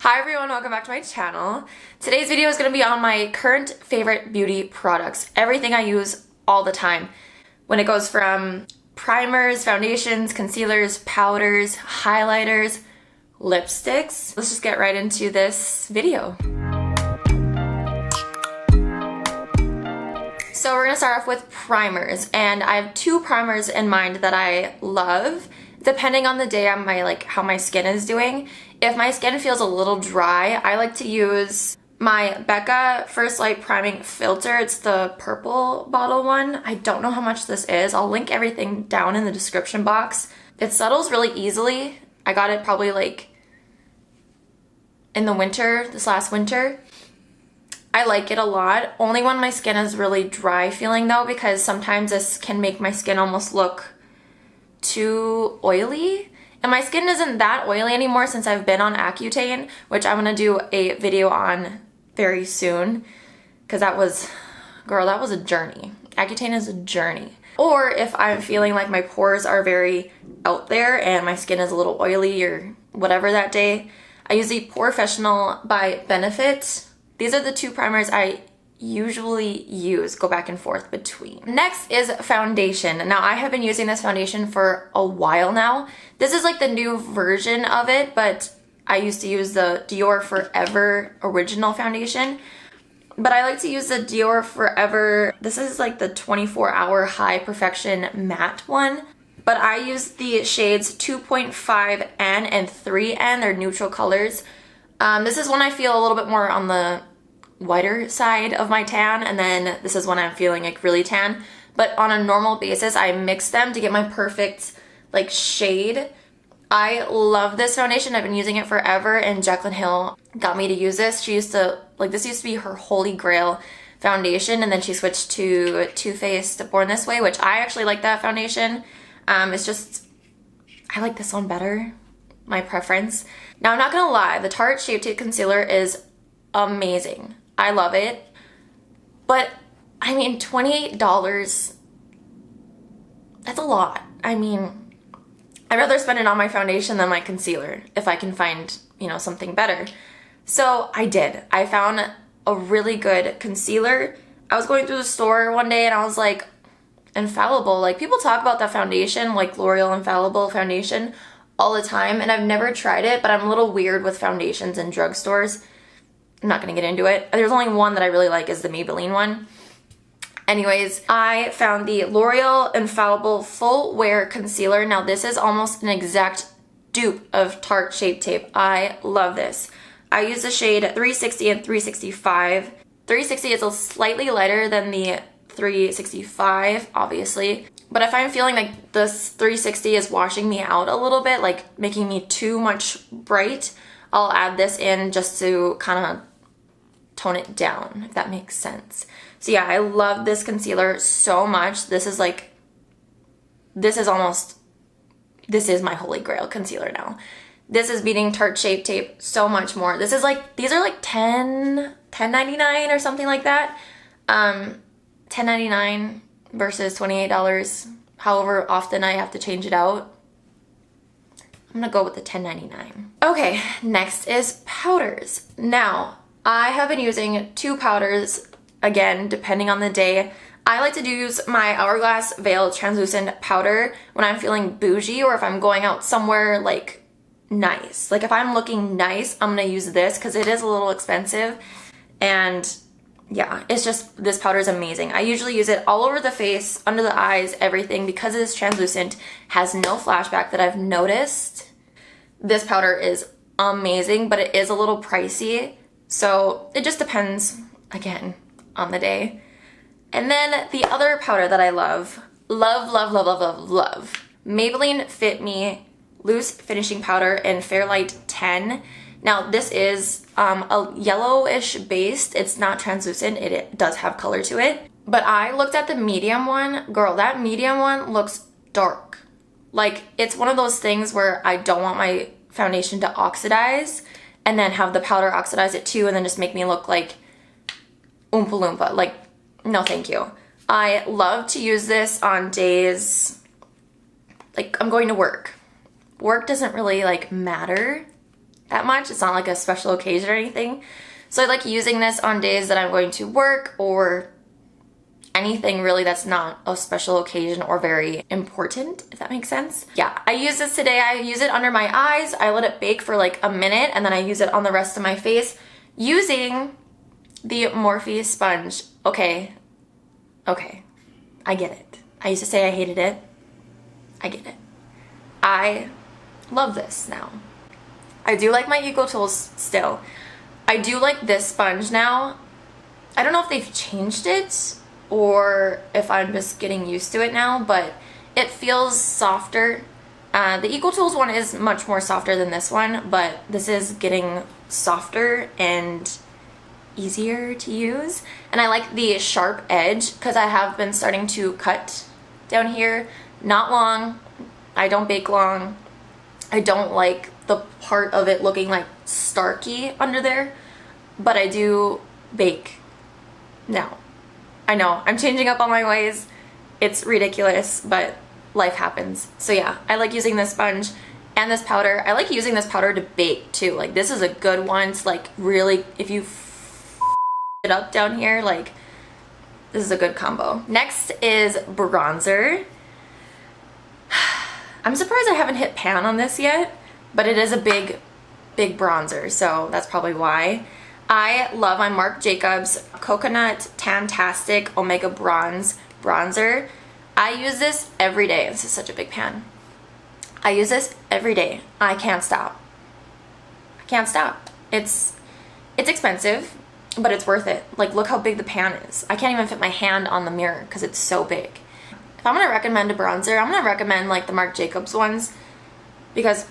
Hi everyone, welcome back to my channel. Today's video is going to be on my current favorite beauty products. Everything I use all the time. When it goes from primers, foundations, concealers, powders, highlighters, lipsticks. Let's just get right into this video. So we're going to start off with primers, and I have two primers in mind that I love. Depending on the day on how my skin is doing. If my skin feels a little dry, I like to use my Becca First Light Priming Filter. It's the purple bottle one. I don't know how much this is. I'll link everything down in the description box. It settles really easily. I got it probably in the winter, this last winter. I like it a lot. Only when my skin is really dry feeling though, because sometimes this can make my skin almost look too oily. And my skin isn't that oily anymore since I've been on Accutane, which I'm gonna do a video on very soon, because that was a journey. Accutane is a journey. Or if I'm feeling like my pores are very out there and my skin is a little oily or whatever that day, I use the Porefessional by Benefit. These are the two primers I usually use, go back and forth between. Next is foundation. Now I have been using this foundation for a while now. This is like the new version of it, but I used to use the Dior Forever original foundation. But I like to use the Dior Forever, this is like the 24-hour High Perfection matte one. But I use the shades 2.5N and 3N, they're neutral colors. This is when I feel a little bit more on the whiter side of my tan, and then this is when I'm feeling like really tan. But on a normal basis, I mix them to get my perfect shade. I love this foundation. I've been using it forever, and Jaclyn Hill got me to use this. She used to, this used to be her holy grail foundation, and then she switched to Too Faced Born This Way, which I actually like that foundation. It's just, I like this one better, my preference. Now I'm not gonna lie, the Tarte Shape Tape Concealer is amazing. I love it, but I mean, $28, that's a lot. I mean, I'd rather spend it on my foundation than my concealer if I can find, something better. So I did. I found a really good concealer. I was going through the store one day and I was like, Infallible. People talk about that foundation, L'Oreal Infallible foundation all the time, and I've never tried it, but I'm a little weird with foundations in drugstores. I'm not gonna get into it. There's only one that I really like, is the Maybelline one. Anyways, I found the L'Oreal Infallible Full Wear Concealer. Now this is almost an exact dupe of Tarte Shape Tape. I love this. I use the shade 360 and 365. 360 is a slightly lighter than the 365, obviously. But if I'm feeling like this 360 is washing me out a little bit, making me too much bright, I'll add this in just to kind of tone it down, if that makes sense. So yeah, I love this concealer so much. This is my holy grail concealer now. This is beating Tarte Shape Tape so much more. This is these are $10.99 or something like that. $10.99 versus $28, however often I have to change it out. I'm gonna go with the $10.99. Okay, next is powders. Now, I have been using two powders, again, depending on the day. I like to use my Hourglass Veil Translucent Powder when I'm feeling bougie, or if I'm going out somewhere nice. If I'm looking nice, I'm gonna use this because it is a little expensive. And yeah, it's just, this powder is amazing. I usually use it all over the face, under the eyes, everything, because it is translucent, has no flashback that I've noticed. This powder is amazing, but it is a little pricey. So it just depends, again, on the day. And then the other powder that I love, Maybelline Fit Me Loose Finishing Powder in Fairlight 10. Now this is a yellowish based. It's not translucent. It does have color to it. But I looked at the medium one. Girl, that medium one looks dark. It's one of those things where I don't want my foundation to oxidize and then have the powder oxidize it too and then just make me look like Oompa Loompa. No thank you. I love to use this on days I'm going to work. Work doesn't really matter that much. It's not like a special occasion or anything. So I like using this on days that I'm going to work or anything really that's not a special occasion or very important, if that makes sense. Yeah, I use this today. I use it under my eyes. I let it bake for like a minute and then I use it on the rest of my face using the Morphe sponge. Okay, I get it. I used to say I hated it. I get it. I love this now. I do like my Eco Tools still. I do like this sponge now. I don't know if they've changed it or if I'm just getting used to it now, but it feels softer. The Eco Tools one is much more softer than this one, but this is getting softer and easier to use. And I like the sharp edge because I have been starting to cut down here. Not long. I don't bake long. I don't like the part of it looking like starky under there, but I do bake now. I know, I'm changing up all my ways. It's ridiculous, but life happens. So yeah, I like using this sponge and this powder. I like using this powder to bake too. Like this is a good one to like really, if you it up down here, like this is a good combo. Next is bronzer. I'm surprised I haven't hit pan on this yet, but it is a big bronzer, so that's probably why. I love my Marc Jacobs Coconut Tantastic Omega Bronze Bronzer. I use this every day. This is such a big pan. I use this every day. I can't stop. I can't stop. It's expensive, but it's worth it. Like, look how big the pan is. I can't even fit my hand on the mirror because it's so big. If I'm gonna recommend a bronzer, I'm gonna recommend like the Marc Jacobs ones because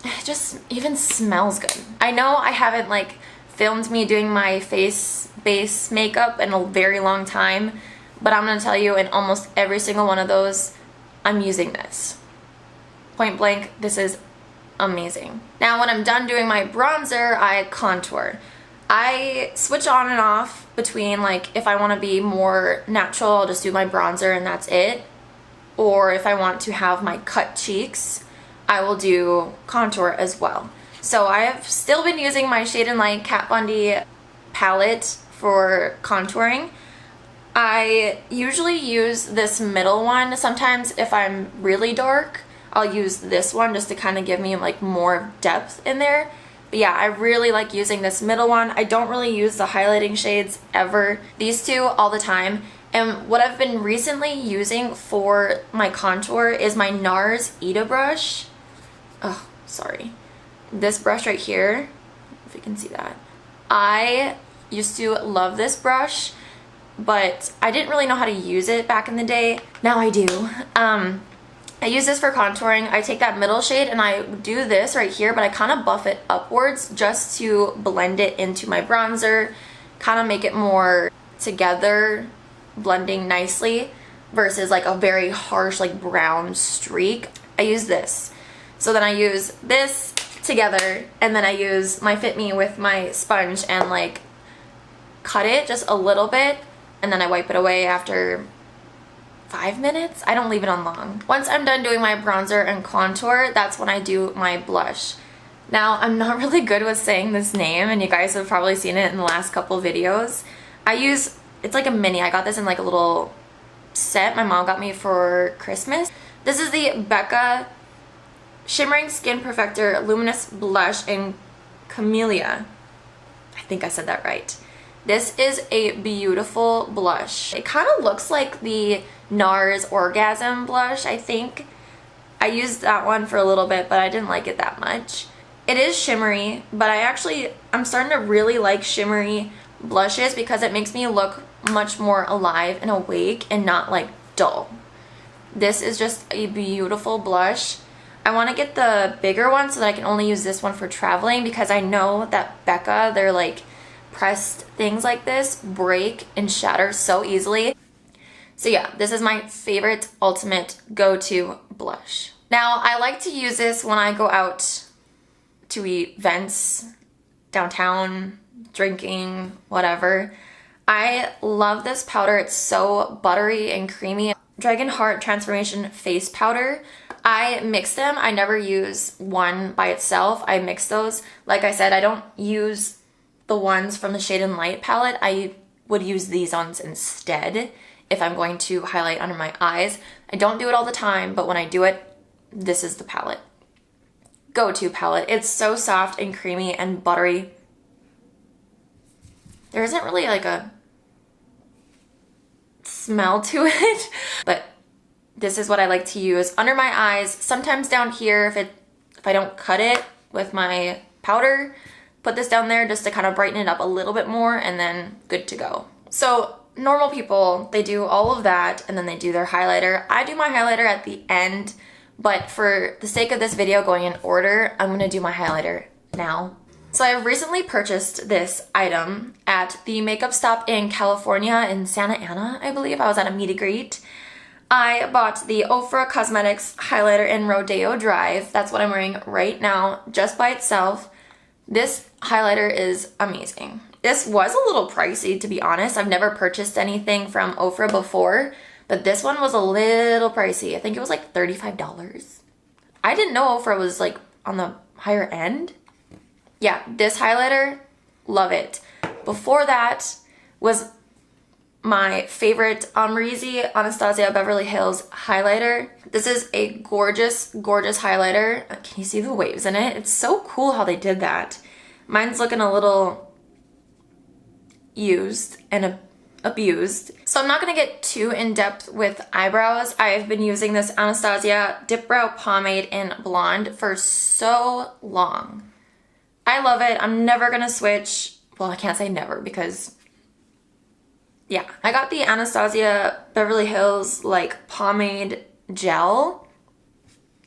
it just even smells good. I know I haven't like filmed me doing my face base makeup in a very long time, but I'm gonna tell you in almost every single one of those, I'm using this. Point blank, this is amazing. Now when I'm done doing my bronzer, I contour. I switch on and off between like if I want to be more natural, I'll just do my bronzer and that's it. Or if I want to have my cut cheeks, I will do contour as well. So I have still been using my Shade and Light Kat Von D palette for contouring. I usually use this middle one. Sometimes if I'm really dark, I'll use this one just to kind of give me like more depth in there. But yeah, I really like using this middle one. I don't really use the highlighting shades ever. These two all the time. And what I've been recently using for my contour is my NARS Ita brush. Oh, sorry. This brush right here, if you can see that. I used to love this brush, but I didn't really know how to use it back in the day. Now I do. I use this for contouring. I take that middle shade and I do this right here, but I kind of buff it upwards just to blend it into my bronzer, kind of make it more together, blending nicely, versus like a very harsh like brown streak. I use this. So then I use this together and then I use my Fit Me with my sponge and like cut it just a little bit and then I wipe it away after 5 minutes. I don't leave it on long. Once I'm done doing my bronzer and contour, that's when I do my blush. Now, I'm not really good with saying this name and you guys have probably seen it in the last couple videos. It's like a mini. I got this in like a little set my mom got me for Christmas. This is the Becca Shimmering Skin Perfector Luminous Blush in Camellia. I think I said that right. This is a beautiful blush. It kind of looks like the NARS Orgasm blush, I think. I used that one for a little bit, but I didn't like it that much. It is shimmery, but I'm starting to really like shimmery blushes because it makes me look much more alive and awake and not like dull. This is just a beautiful blush. I want to get the bigger one so that I can only use this one for traveling because I know that Becca, they're like pressed things like this break and shatter so easily. So yeah, this is my favorite ultimate go-to blush. Now, I like to use this when I go out to events, downtown, drinking, whatever. I love this powder. It's so buttery and creamy. Dragon Heart Transformation Face Powder. I mix them. I never use one by itself. I mix those. Like I said, I don't use the ones from the Shade and Light palette. I would use these ones instead if I'm going to highlight under my eyes. I don't do it all the time, but when I do it, this is the palette. Go-to palette. It's so soft and creamy and buttery. There isn't really like a smell to it, but this is what I like to use under my eyes, sometimes down here if I don't cut it with my powder. Put this down there just to kind of brighten it up a little bit more, and then good to go. So normal people, they do all of that and then they do their highlighter. I do my highlighter at the end, but for the sake of this video going in order, I'm gonna do my highlighter now. So I recently purchased this item at the makeup stop in California in Santa Ana, I believe. I was at a meet and greet. I bought the Ofra Cosmetics highlighter in Rodeo Drive. That's what I'm wearing right now, just by itself. This highlighter is amazing. This was a little pricey, to be honest. I've never purchased anything from Ofra before, but this one was a little pricey. I think it was like $35. I didn't know Ofra was like on the higher end. Yeah, this highlighter, love it. Before that was my favorite Amrezy Anastasia Beverly Hills highlighter. This is a gorgeous, gorgeous highlighter. Can you see the waves in it? It's so cool how they did that. Mine's looking a little used and abused. So I'm not gonna get too in-depth with eyebrows. I've been using this Anastasia Dip Brow Pomade in Blonde for so long. I love it. I'm never gonna switch. Well, I can't say never because, yeah. I got the Anastasia Beverly Hills like pomade gel.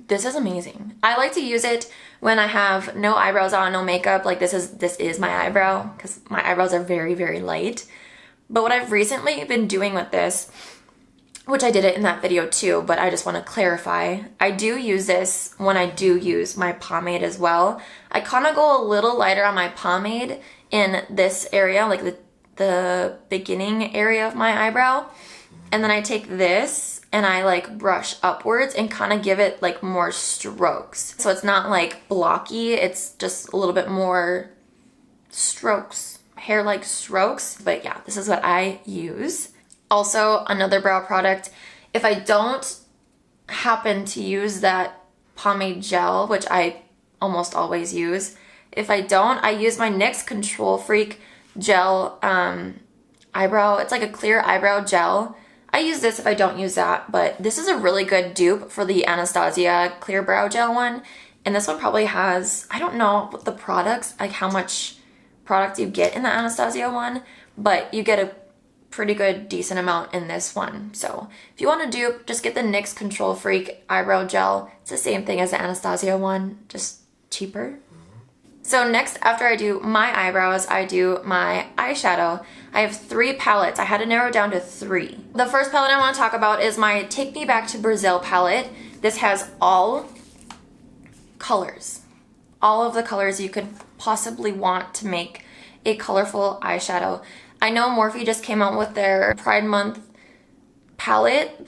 This is amazing. I like to use it when I have no eyebrows on, no makeup. Like this is my eyebrow because my eyebrows are very, very light. But what I've recently been doing with this, which I did it in that video too, but I just want to clarify. I do use this when I do use my pomade as well. I kind of go a little lighter on my pomade in this area, like the beginning area of my eyebrow. And then I take this and I like brush upwards and kind of give it like more strokes. So it's not like blocky, it's just a little bit more strokes, hair-like strokes. But yeah, this is what I use. Also, another brow product, if I don't happen to use that pomade gel, which I almost always use, if I don't, I use my NYX Control Freak gel eyebrow. It's like a clear eyebrow gel. I use this if I don't use that, but this is a really good dupe for the Anastasia clear brow gel one. And this one probably has, I don't know what the products, like how much product you get in the Anastasia one, but you get a pretty good decent amount in this one. So if you want to dupe, just get the NYX Control Freak eyebrow gel. It's the same thing as the Anastasia one, just cheaper. So next, after I do my eyebrows, I do my eyeshadow. I have 3 palettes. I had to narrow down to 3. The first palette I want to talk about is my Take Me Back to Brazil palette. This has all colors. All of the colors you could possibly want to make a colorful eyeshadow. I know Morphe just came out with their Pride Month palette.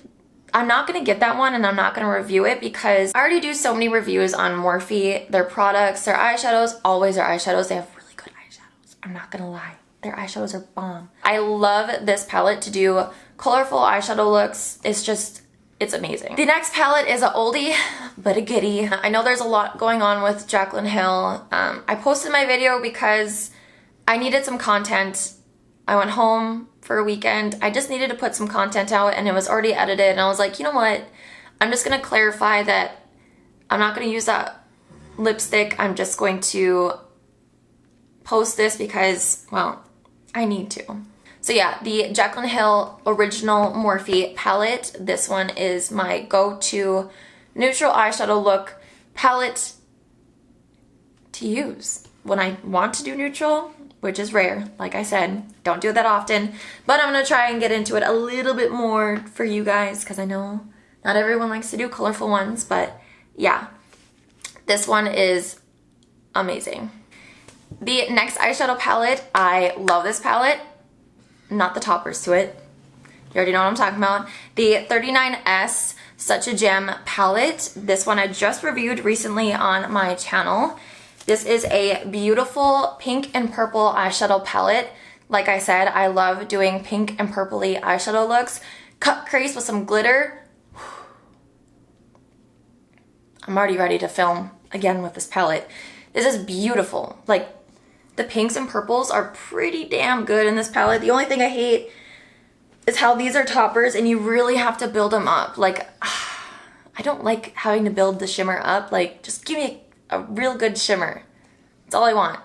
I'm not going to get that one and I'm not going to review it because I already do so many reviews on Morphe, their products, their eyeshadows, always their eyeshadows. They have really good eyeshadows. I'm not going to lie. Their eyeshadows are bomb. I love this palette to do colorful eyeshadow looks. It's amazing. The next palette is an oldie, but a goodie. I know there's a lot going on with Jaclyn Hill. I posted my video because I needed some content. I went home for a weekend. I just needed to put some content out and it was already edited and I was like, you know what? I'm just gonna clarify that I'm not gonna use that lipstick. I'm just going to post this because, well, I need to. So yeah, the Jaclyn Hill Original Morphe palette. This one is my go-to neutral eyeshadow look palette to use when I want to do neutral, which is rare. Like I said, don't do it that often, but I'm gonna try and get into it a little bit more for you guys because I know not everyone likes to do colorful ones, but yeah, this one is amazing. The next eyeshadow palette, I love this palette, not the toppers to it. You already know what I'm talking about. The 39S Such a Gem palette. This one I just reviewed recently on my channel. This is a beautiful pink and purple eyeshadow palette. Like I said, I love doing pink and purpley eyeshadow looks. Cut crease with some glitter. I'm already ready to film again with this palette. This is beautiful. Like, the pinks and purples are pretty damn good in this palette. The only thing I hate is how these are toppers and you really have to build them up. Like, I don't like having to build the shimmer up. Like, just give me a real good shimmer. That's all I want.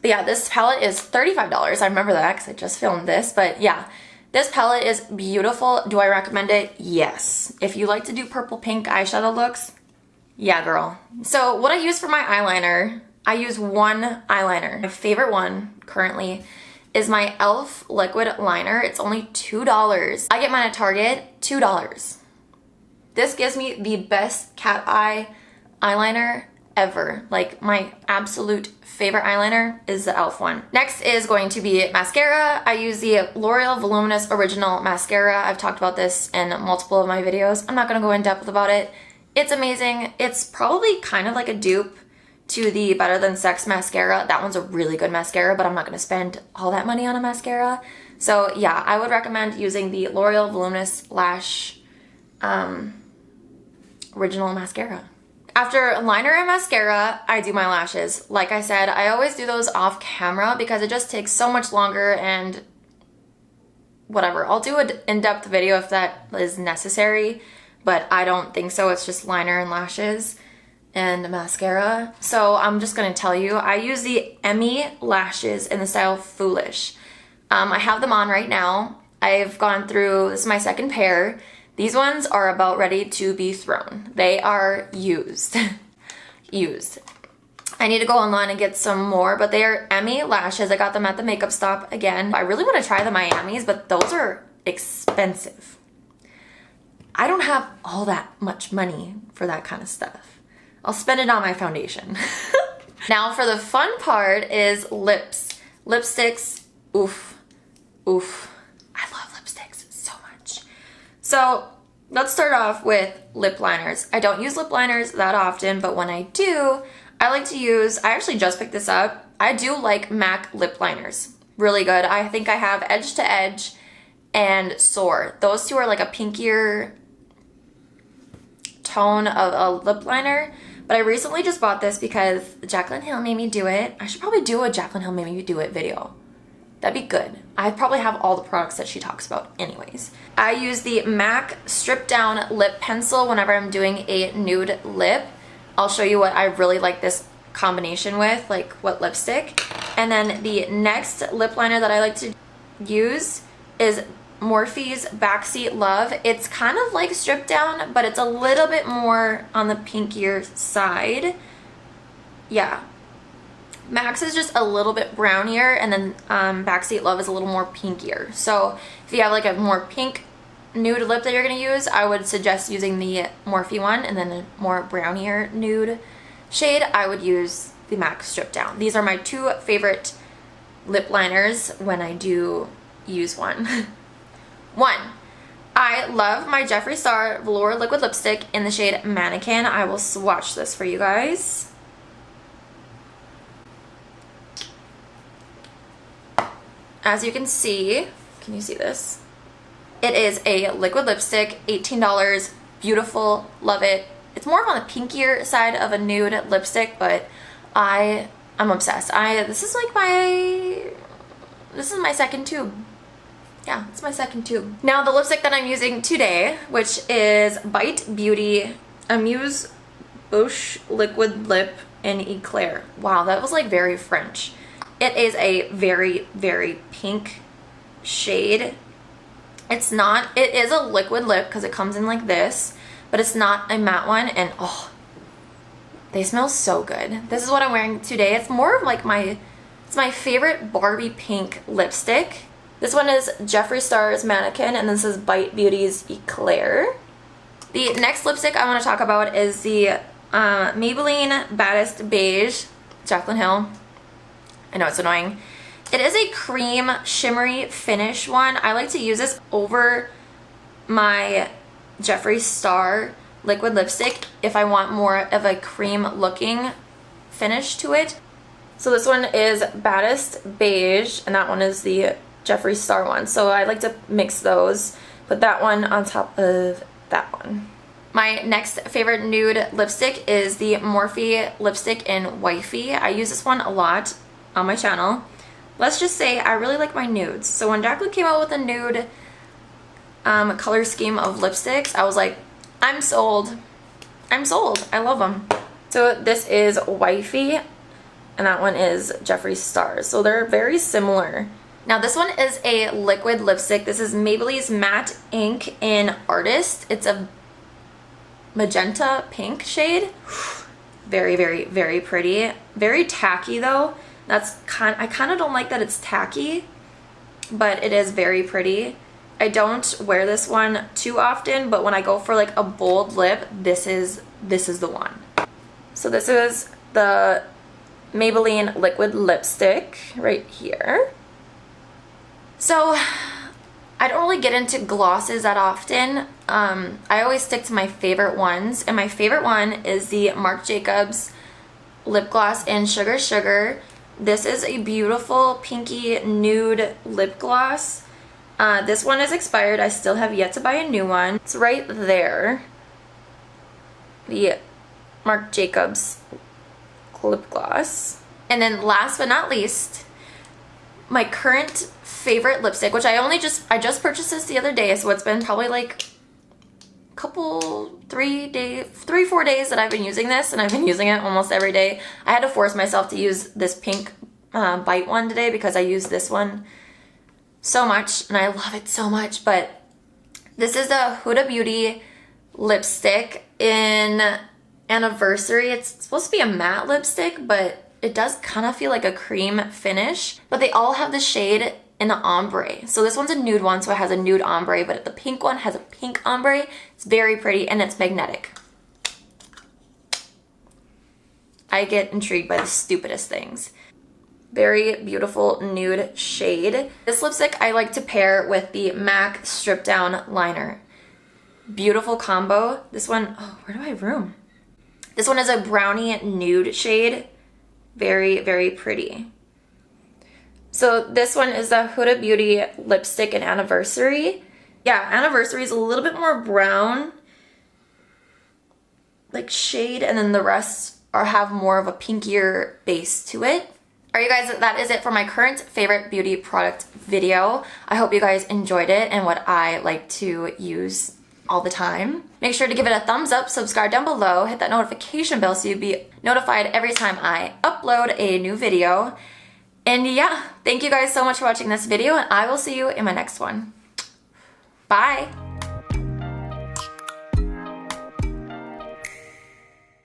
But yeah, this palette is $35. I remember that because I just filmed this. But yeah, this palette is beautiful. Do I recommend it? Yes. If you like to do purple pink eyeshadow looks, yeah, girl. So what I use for my eyeliner, I use one eyeliner. My favorite one currently is my e.l.f. liquid liner. It's only $2. I get mine at Target, $2. This gives me the best cat eye eyeliner ever. Like, my absolute favorite eyeliner is the e.l.f. one. Next is going to be mascara. I use the L'Oreal Voluminous Original Mascara. I've talked about this in multiple of my videos. I'm not gonna go in depth about it. It's amazing. It's probably kind of like a dupe to the Better Than Sex mascara. That one's a really good mascara, but I'm not gonna spend all that money on a mascara. So yeah, I would recommend using the L'Oreal Voluminous Lash Original Mascara. After liner and mascara, I do my lashes. Like I said, I always do those off camera because it just takes so much longer and whatever. I'll do an in-depth video if that is necessary, but I don't think so. It's just liner and lashes and mascara. So I'm just gonna tell you, I use the Emmy lashes in the style Foolish. I have them on right now. I've gone through, this is my second pair. These ones are about ready to be thrown. They are used. Used. I need to go online and get some more, but they are Emmy lashes. I got them at the makeup stop again. I really want to try the Miamis, but those are expensive. I don't have all that much money for that kind of stuff. I'll spend it on my foundation. Now for the fun part is lips. Lipsticks, oof, oof. I love lipsticks so much. So let's start off with lip liners. I don't use lip liners that often, but when I do, I like to use, I actually just picked this up. I do like MAC lip liners. Really good. I think I have Edge to Edge and Soar. Those two are like a pinkier tone of a lip liner. But I recently just bought this because Jaclyn Hill made me do it. I should probably do a Jaclyn Hill made me do it video. That'd be good. I probably have all the products that she talks about anyways. I use the MAC Strip Down Lip Pencil whenever I'm doing a nude lip. I'll show you what I really like this combination with, like what lipstick. And then the next lip liner that I like to use is Morphe's Backseat Love. It's kind of like Strip Down, but it's a little bit more on the pinkier side. Yeah. Max is just a little bit brownier, and then Backseat Love is a little more pinkier. So if you have like a more pink nude lip that you're going to use, I would suggest using the Morphe one, and then a more brownier nude shade, I would use the MAC Strip Down. These are my two favorite lip liners when I do use one. I love my Jeffree Star Velour Liquid Lipstick in the shade Mannequin. I will swatch this for you guys. As you can see you see this? It is a liquid lipstick, $18, beautiful, love it. It's more on the pinkier side of a nude lipstick, but I'm obsessed. This is my second tube. Yeah, it's my second tube. Now the lipstick that I'm using today, which is Bite Beauty Amuse Bouche Liquid Lip in Eclair. Wow, that was like very French. It is a very, very pink shade. It is a liquid lip because it comes in like this, but it's not a matte one, and oh, they smell so good. This is what I'm wearing today. It's more of like it's my favorite Barbie pink lipstick. This one is Jeffree Star's Mannequin, and this is Bite Beauty's Eclair. The next lipstick I want to talk about is the Maybelline Baddest Beige, Jaclyn Hill. I know it's annoying. It is a cream shimmery finish one. I like to use this over my Jeffree Star liquid lipstick if I want more of a cream looking finish to it. So this one is Baddest Beige, and that one is the Jeffree Star one. So I like to mix those, put that one on top of that one. My next favorite nude lipstick is the Morphe lipstick in Wifey. I use this one a lot on my channel. Let's just say I really like my nudes. So when Jacqueline came out with a nude color scheme of lipsticks, I was like, I'm sold. I'm sold. I love them. So this is Wifey, and that one is Jeffree Star. So they're very similar. Now this one is a liquid lipstick. This is Maybelline's Matte Ink in Artist. It's a magenta pink shade. Very, very, very pretty. Very tacky though. I kind of don't like that it's tacky, but it is very pretty. I don't wear this one too often, but when I go for like a bold lip, this is the one. So this is the Maybelline liquid lipstick right here. So I don't really get into glosses that often. I always stick to my favorite ones, and my favorite one is the Marc Jacobs lip gloss in Sugar Sugar. This is a beautiful pinky nude lip gloss. This one is expired. I still have yet to buy a new one. It's right there. The Marc Jacobs lip gloss. And then last but not least, my current favorite lipstick, which I just purchased this the other day, so it's been probably like a couple, 4 days that I've been using this, and I've been using it almost every day. I had to force myself to use this pink Bite one today because I use this one so much and I love it so much. But this is the Huda Beauty lipstick in Anniversary. It's supposed to be a matte lipstick, but it does kind of feel like a cream finish. But they all have the shade in an ombre. So this one's a nude one, so it has a nude ombre, but the pink one has a pink ombre. It's very pretty and it's magnetic. I get intrigued by the stupidest things. Very beautiful nude shade. This lipstick I like to pair with the MAC Strip Down Liner. Beautiful combo. This one, oh, where do I have room? This one is a brownie nude shade. Very, very pretty. So this one is the Huda Beauty lipstick in Anniversary. Yeah, Anniversary is a little bit more brown, like shade, and then the rest have more of a pinkier base to it. Alright you guys, that is it for my current favorite beauty product video. I hope you guys enjoyed it and what I like to use all the time. Make sure to give it a thumbs up, subscribe down below, hit that notification bell so you'll be notified every time I upload a new video. And yeah, thank you guys so much for watching this video, and I will see you in my next one. Bye!